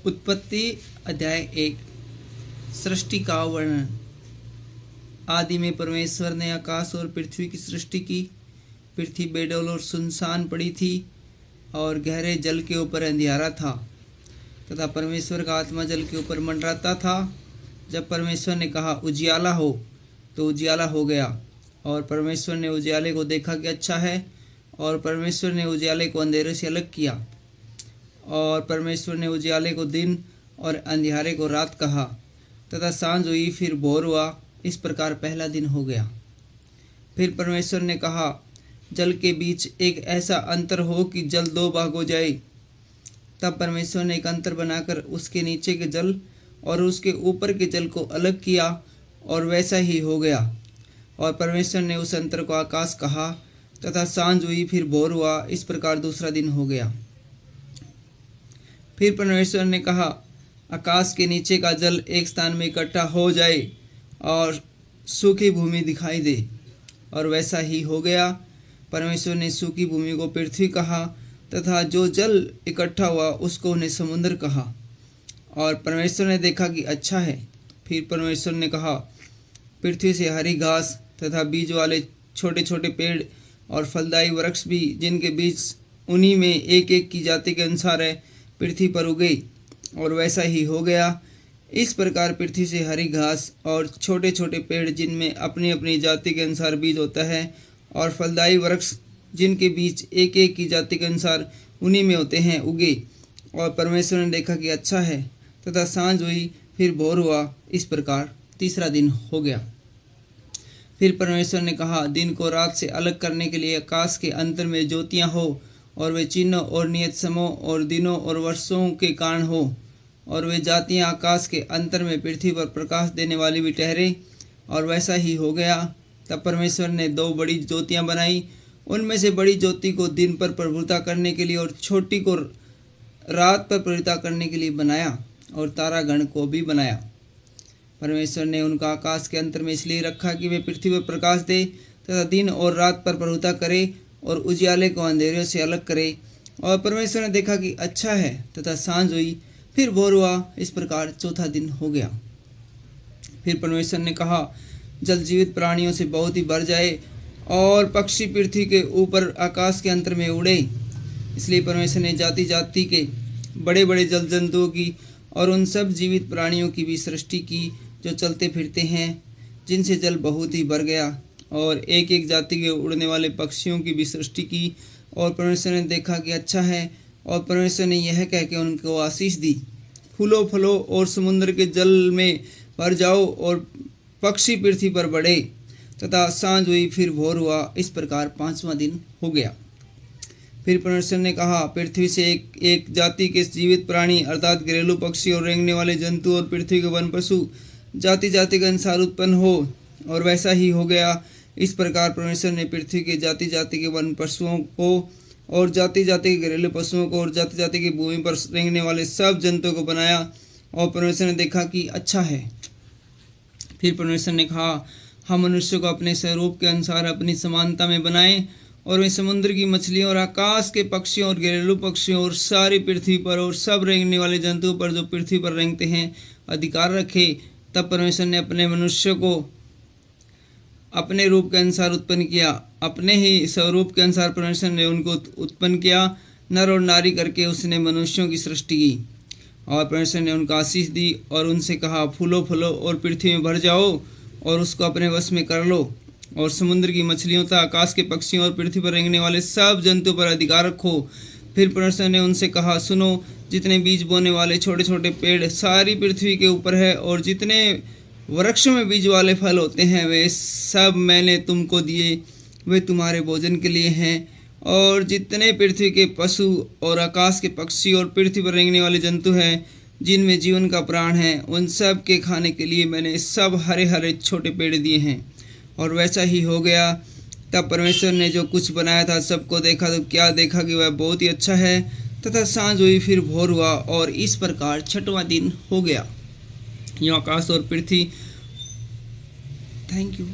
उत्पत्ति अध्याय 1। सृष्टि का वर्णन। आदि में परमेश्वर ने आकाश और पृथ्वी की सृष्टि की। पृथ्वी बेडौल और सुनसान पड़ी थी और गहरे जल के ऊपर अंधियारा था तथा परमेश्वर का आत्मा जल के ऊपर मंडराता था। जब परमेश्वर ने कहा उजियाला हो, तो उजियाला हो गया। और परमेश्वर ने उजियाले को देखा कि अच्छा है, और परमेश्वर ने उजियाले को अंधेरे से अलग किया। और परमेश्वर ने उजियाले को दिन और अंधियारे को रात कहा, तथा सांझ हुई फिर भोर हुआ। इस प्रकार पहला दिन हो गया। फिर परमेश्वर ने कहा, जल के बीच एक ऐसा अंतर हो कि जल दो भाग हो जाए। तब परमेश्वर ने एक अंतर बनाकर उसके नीचे के जल और उसके ऊपर के जल को अलग किया, और वैसा ही हो गया। और परमेश्वर ने उस अंतर को आकाश कहा, तथा सांझ हुई फिर भोर हुआ। इस प्रकार दूसरा दिन हो गया। फिर परमेश्वर ने कहा, आकाश के नीचे का जल एक स्थान में इकट्ठा हो जाए और सूखी भूमि दिखाई दे, और वैसा ही हो गया। परमेश्वर ने सूखी भूमि को पृथ्वी कहा, तथा जो जल इकट्ठा हुआ उसको उन्हें समुद्र कहा। और परमेश्वर ने देखा कि अच्छा है। फिर परमेश्वर ने कहा, पृथ्वी से हरी घास तथा बीज वाले छोटे छोटे पेड़ और फलदायी वृक्ष भी, जिनके बीज उन्हीं में एक एक की जाति के अनुसार है, पृथ्वी पर उगे, और वैसा ही हो गया। इस प्रकार पृथ्वी से हरी घास और छोटे छोटे पेड़, जिनमें अपनी अपनी जाति के अनुसार बीज होता है, और फलदायी वृक्ष, जिनके बीज एक एक की जाति के अनुसार उन्हीं में होते हैं, उगे। और परमेश्वर ने देखा कि अच्छा है, तथा सांझ हुई फिर भोर हुआ। इस प्रकार तीसरा दिन हो गया। फिर परमेश्वर ने कहा, दिन को रात से अलग करने के लिए आकाश के अंतर में ज्योतियां हो, और वे चिन्हों और नियत समयों और दिनों और वर्षों के कारण हो, और वे जातियां आकाश के अंतर में पृथ्वी पर प्रकाश देने वाली भी ठहरे, और वैसा ही हो गया। तब परमेश्वर ने दो बड़ी ज्योतियां बनाई। उनमें से बड़ी ज्योति को दिन पर प्रभुता करने के लिए और छोटी को रात पर प्रभुता करने के लिए बनाया, और तारागण को भी बनाया। परमेश्वर ने उनका आकाश के अंतर में इसलिए रखा कि वे पृथ्वी पर प्रकाश दे तथा दिन और रात पर प्रभुता करे, और उजियाले को अंधेरे से अलग करे। और परमेश्वर ने देखा कि अच्छा है, तथा सांझ हुई फिर भोर हुआ। इस प्रकार चौथा दिन हो गया। फिर परमेश्वर ने कहा, जल जीवित प्राणियों से बहुत ही भर जाए, और पक्षी पृथ्वी के ऊपर आकाश के अंतर में उड़े। इसलिए परमेश्वर ने जाति जाति के बड़े बड़े जल जंतुओं की और उन सब जीवित प्राणियों की भी सृष्टि की, जो चलते फिरते हैं, जिनसे जल बहुत ही भर गया। और एक एक जाति के उड़ने वाले पक्षियों की भी सृष्टि की। और परमेश्वर ने देखा कि अच्छा है। और परमेश्वर ने यह कह के उनको आशीष दी, फूलो फलो और समुद्र के जल में भर जाओ, और पक्षी पृथ्वी पर बढ़े। तथा सांझ हुई फिर भोर हुआ। इस प्रकार पांचवां दिन हो गया। फिर परमेश्वर ने कहा, पृथ्वी से एक एक जाति के जीवित प्राणी, अर्थात घरेलू पक्षी और रेंगने वाले जंतु और पृथ्वी के वन पशु जाति जाति के अनुसार उत्पन्न हो, और वैसा ही हो गया। इस प्रकार परमेश्वर ने पृथ्वी के जाति जाति के वन पशुओं को और जाति जाति के घरेलू पशुओं को और जाति जाति की भूमि पर रेंगने वाले सब जंतुओं को बनाया। और परमेश्वर ने देखा कि अच्छा है। फिर परमेश्वर ने कहा, हम मनुष्य को अपने स्वरूप के अनुसार अपनी समानता में बनाएं, और वे समुद्र की मछलियों और आकाश के पक्षियों और घरेलू पक्षियों और सारी पृथ्वी पर और सब रेंगने वाले जंतुओं पर जो पृथ्वी पर रेंगते हैं अधिकार रखे। तब परमेश्वर ने अपने मनुष्य को अपने रूप के अनुसार उत्पन्न किया। अपने ही स्वरूप के अनुसार परमेश्वर ने उनको उत्पन्न किया, नर और नारी करके उसने मनुष्यों की सृष्टि की। और परमेश्वर ने उनको आशीष दी और उनसे कहा, फूलो फलो और पृथ्वी में भर जाओ, और उसको अपने वश में कर लो, और समुद्र की मछलियों तथा आकाश के पक्षियों और पृथ्वी पर रेंगने वाले सब जंतुओं पर अधिकार रखो। फिर परमेश्वर ने उनसे कहा, सुनो, जितने बीज बोने वाले छोटे छोटे पेड़ सारी पृथ्वी के ऊपर है, और जितने वृक्ष में बीज वाले फल होते हैं, वे सब मैंने तुमको दिए, वे तुम्हारे भोजन के लिए हैं। और जितने पृथ्वी के पशु और आकाश के पक्षी और पृथ्वी पर रेंगने वाले जंतु हैं, जिनमें जीवन का प्राण है, उन सब के खाने के लिए मैंने सब हरे हरे छोटे पेड़ दिए हैं। और वैसा ही हो गया। तब परमेश्वर ने जो कुछ बनाया था सबको देखा, तो क्या देखा कि वह बहुत ही अच्छा है। तथा सांझ हुई फिर भोर हुआ। और इस प्रकार छठवां दिन हो गया। यूँ आकाश और पृथ्वी। Thank you.